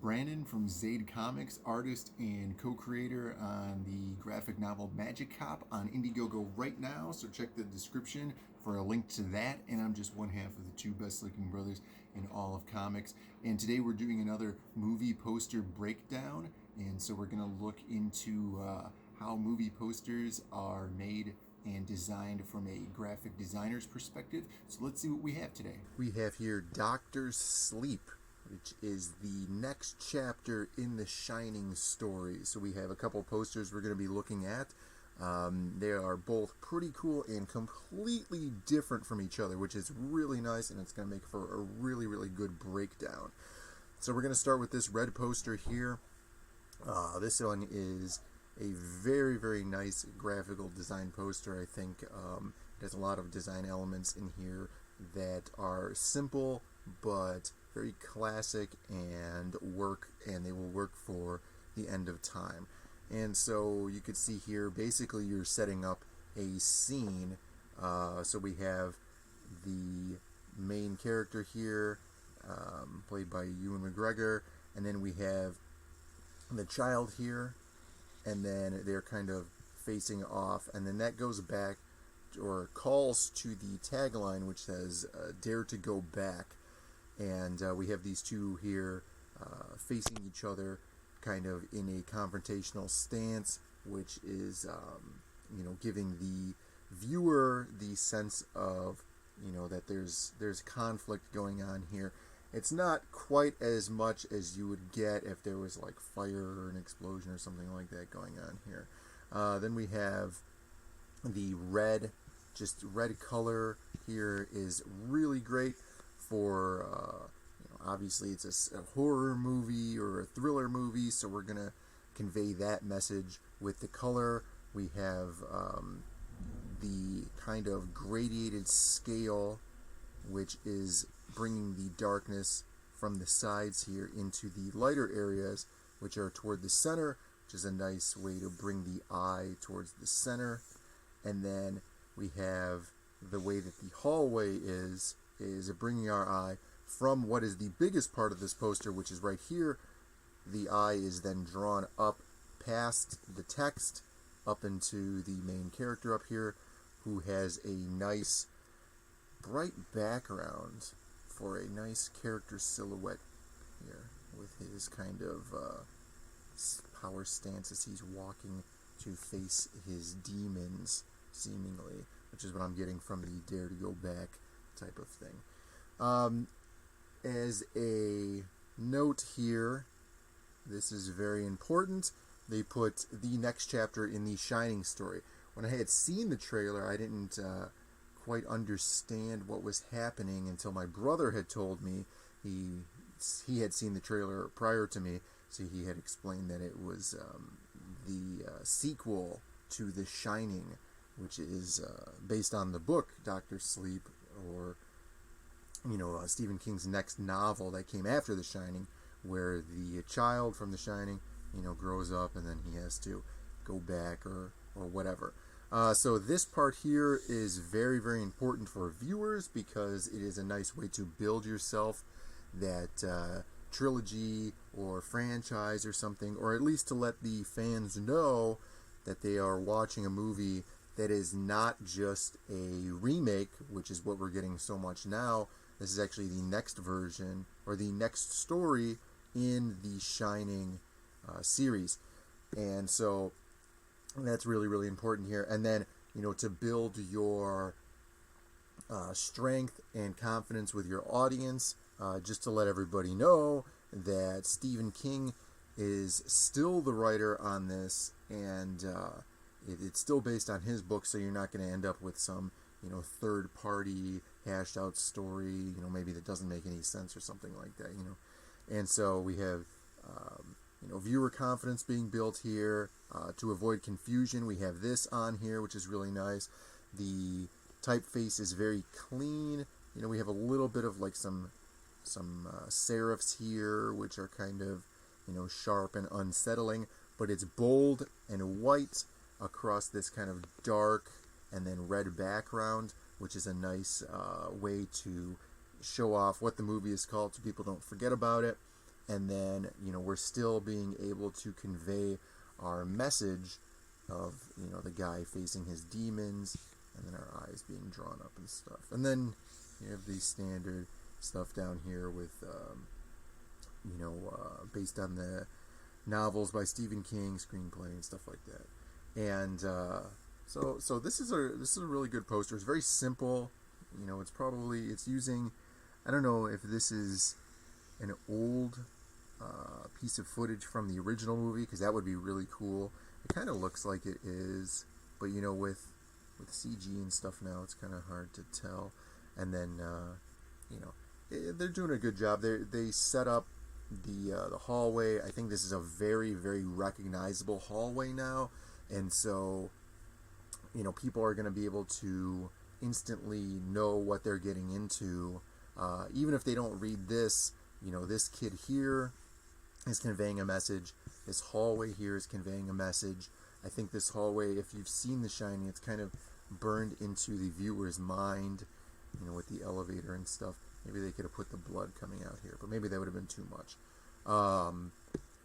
Brandon from Zade Comics, artist and co-creator on the graphic novel Magic Cop on Indiegogo right now. So check the description for a link to that. And I'm just one half of the two best-looking brothers in all of comics. And today we're doing another movie poster breakdown. And so we're going to look into how movie posters are made and designed from a graphic designer's perspective. So let's see what we have today. We have here Doctor Sleep, which is the next chapter in the Shining story. So we have a couple posters we're going to be looking at. They are both pretty cool and completely different from each other, which is really nice, and it's going to make for a really, really good breakdown. So we're going to start with this red poster here. This one is a very, very nice graphical design poster. I think it has a lot of design elements in here that are simple but very classic and they will work for the end of time. And so you could see here, basically you're setting up a scene. So we have the main character here, played by Ewan McGregor, and then we have the child here, and then they're kind of facing off, and then that goes back or calls to the tagline, which says dare to go back. And we have these two here facing each other kind of in a confrontational stance, which is giving the viewer the sense of that there's conflict going on here. It's not quite as much as you would get if there was like fire or an explosion or something like that going on here. Then we have the red, just red color here is really great for, obviously it's a horror movie or a thriller movie, so we're going to convey that message with the color. We have the kind of gradiated scale, which is bringing the darkness from the sides here into the lighter areas, which are toward the center, which is a nice way to bring the eye towards the center. And then we have the way that the hallway is bringing our eye from what is the biggest part of this poster, which is right here. The eye is then drawn up past the text up into the main character up here, who has a nice bright background for a nice character silhouette here with his kind of power stance as he's walking to face his demons, seemingly, which is what I'm getting from the dare to go back type of thing. As a note here, this is very important, they put the next chapter in the Shining story. When I had seen the trailer, I didn't quite understand what was happening until my brother had told me. He had seen the trailer prior to me, so he had explained that it was the sequel to The Shining, which is based on the book Doctor Sleep, or Stephen King's next novel that came after The Shining, where the child from The Shining grows up and then he has to go back or whatever. So this part here is very, very important for viewers because it is a nice way to build yourself that trilogy or franchise or something, or at least to let the fans know that they are watching a movie that is not just a remake, which is what we're getting so much now. This is actually the next version or the next story in the Shining series. And so that's really, really important here. And then, to build your strength and confidence with your audience, just to let everybody know that Stephen King is still the writer on this, and it's still based on his book, so you're not going to end up with some, third-party hashed-out story, maybe that doesn't make any sense or something like that, And so we have, viewer confidence being built here. To avoid confusion, we have this on here, which is really nice. The typeface is very clean. We have a little bit of like some serifs here, which are kind of, sharp and unsettling, but it's bold and white across this kind of dark and then red background, which is a nice way to show off what the movie is called so people don't forget about it. and then, we're still being able to convey our message of, the guy facing his demons, and then our eyes being drawn up and stuff. And then you have the standard stuff down here with, based on the novels by Stephen King, screenplay, and stuff like that. And so this is a really good poster. It's very simple. It's using, I don't know if this is an old piece of footage from the original movie, because that would be really cool. It kind of looks like it is, but with CG and stuff now, it's kind of hard to tell. And then they're doing a good job. They set up the hallway. I think this is a very, very recognizable hallway now, and so people are going to be able to instantly know what they're getting into, even if they don't read this. This kid here is conveying a message. This hallway here is conveying a message. I think this hallway, if you've seen The Shining, it's kind of burned into the viewer's mind, with the elevator and stuff. Maybe they could have put the blood coming out here, but maybe that would have been too much.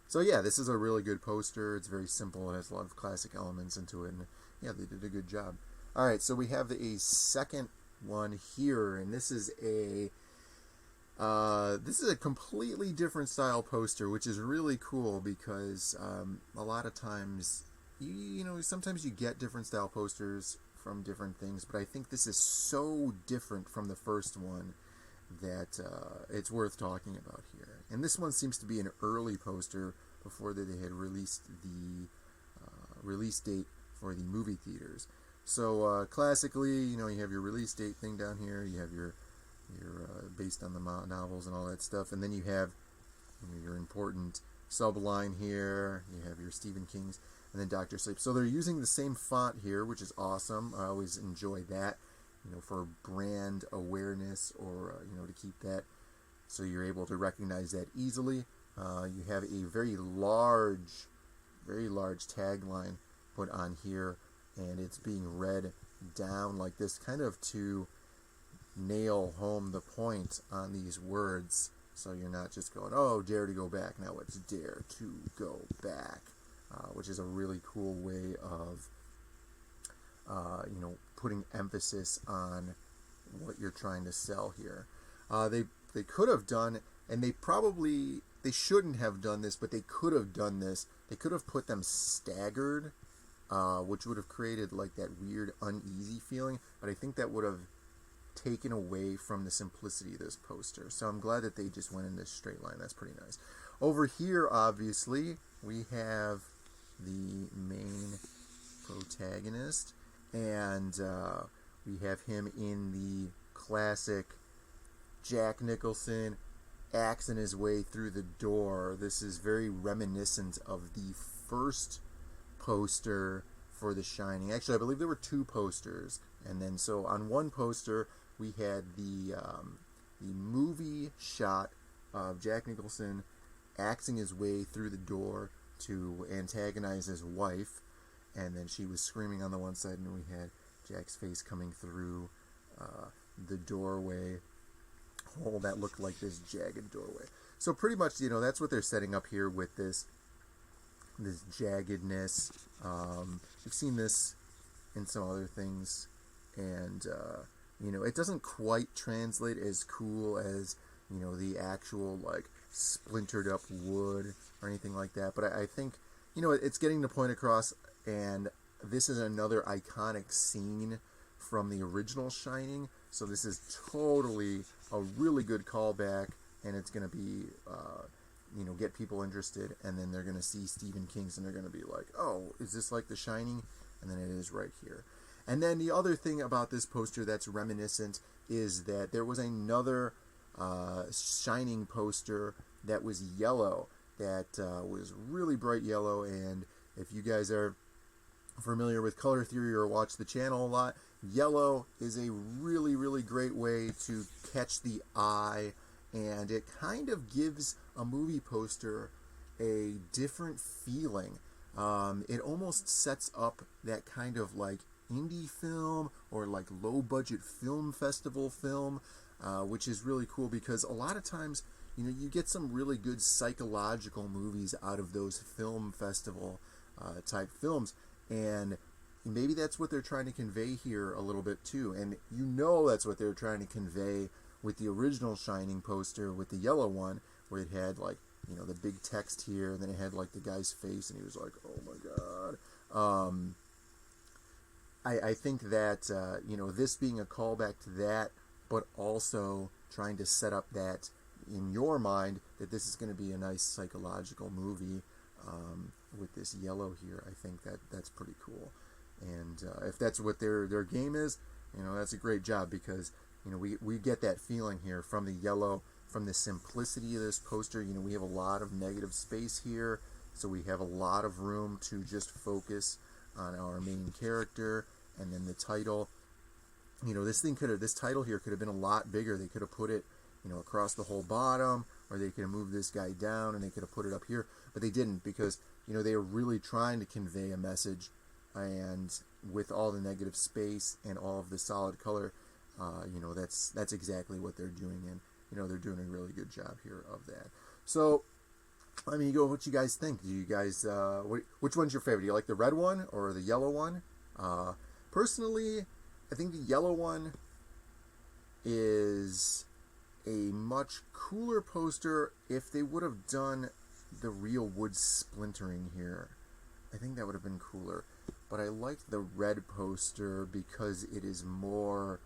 So yeah, this is a really good poster. It's very simple. It has a lot of classic elements into it, and yeah, they did a good job. All right, so we have a second one here, and this is a completely different style poster, which is really cool because a lot of times, sometimes you get different style posters from different things, but I think this is so different from the first one that it's worth talking about here. And this one seems to be an early poster before they had released the release date for the movie theaters. So classically, you have your release date thing down here. You have your based on the novels and all that stuff, and then you have your important subline here. You have your Stephen King's, and then Dr. Sleep. So they're using the same font here, which is awesome. I always enjoy that, for brand awareness, or to keep that so you're able to recognize that easily. You have a very large tagline put on here, and it's being read down like this, kind of to nail home the point on these words, so you're not just going, oh, dare to go back. Now it's dare to go back, which is a really cool way of putting emphasis on what you're trying to sell here. They could have done, and they shouldn't have done this, but they could have done this. They could have put them staggered, which would have created like that weird uneasy feeling, but I think that would have taken away from the simplicity of this poster. So I'm glad that they just went in this straight line. That's pretty nice. Over here, obviously, we have the main protagonist, and we have him in the classic Jack Nicholson axing his way through the door. This is very reminiscent of the first poster for The Shining. Actually, I believe there were two posters, and then so on one poster we had the movie shot of Jack Nicholson axing his way through the door to antagonize his wife, and then she was screaming on the one side, and we had Jack's face coming through the doorway hole that looked like this jagged doorway. So pretty much, that's what they're setting up here with this jaggedness. We've seen this in some other things, and it doesn't quite translate as cool as the actual like splintered up wood or anything like that, but I think it's getting the point across. And this is another iconic scene from the original Shining, so this is totally a really good callback, and it's going to be get people interested, and then they're going to see Stephen King's and they're going to be like, oh, is this like The Shining? And then it is right here. And then the other thing about this poster that's reminiscent is that there was another Shining poster that was yellow, that was really bright yellow, and if you guys are familiar with color theory or watch the channel a lot, yellow is a really, really great way to catch the eye, and it kind of gives a movie poster a different feeling. It almost sets up that kind of like indie film or like low budget film festival film, which is really cool because a lot of times you get some really good psychological movies out of those film festival type films, and maybe that's what they're trying to convey here a little bit too. And that's what they're trying to convey with the original Shining poster, with the yellow one, where it had like, the big text here, and then it had like the guy's face, and he was like, oh my god. I think that this being a callback to that, but also trying to set up that in your mind that this is going to be a nice psychological movie with this yellow here. I think that's pretty cool. And if that's what their game is, that's a great job, because we get that feeling here from the yellow, from the simplicity of this poster. We have a lot of negative space here, so we have a lot of room to just focus on our main character. And then the title, this title here could have been a lot bigger. They could have put it across the whole bottom, or they could have moved this guy down and they could have put it up here, but they didn't, because they were really trying to convey a message. And with all the negative space and all of the solid color, that's exactly what they're doing, and they're doing a really good job here of that. So let me go. What you guys think? Do you guys which one's your favorite? Do you like the red one or the yellow one? Personally, I think the yellow one is a much cooler poster. If they would have done the real wood splintering here, I think that would have been cooler. But I like the red poster because it is more,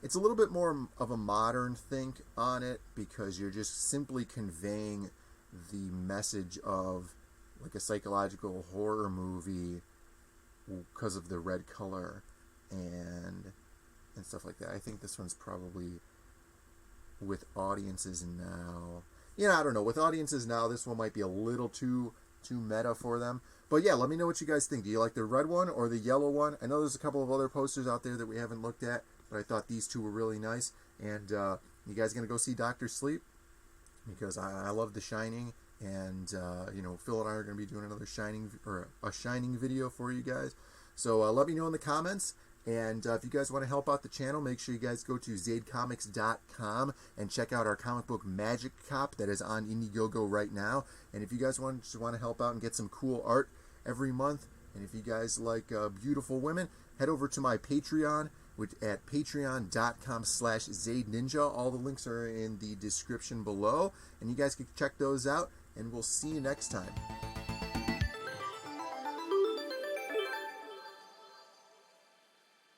it's a little bit more of a modern think on it, because you're just simply conveying the message of like a psychological horror movie because of the red color and stuff like that. I think this one's probably, with audiences now, I don't know, with audiences now, this one might be a little too meta for them. But yeah, let me know what you guys think. Do you like the red one or the yellow one? I know there's a couple of other posters out there that we haven't looked at, but I thought these two were really nice. And you guys gonna go see Dr. Sleep? Because I love The Shining, and Phil and I are gonna be doing another Shining video for you guys. So let me know in the comments. And if you guys want to help out the channel, make sure you guys go to zadecomics.com and check out our comic book Magic Cop that is on Indiegogo right now. And if you guys want to help out and get some cool art every month, and if you guys like beautiful women, head over to my Patreon at patreon.com/ZadeNinja. All the links are in the description below, and you guys can check those out, and we'll see you next time.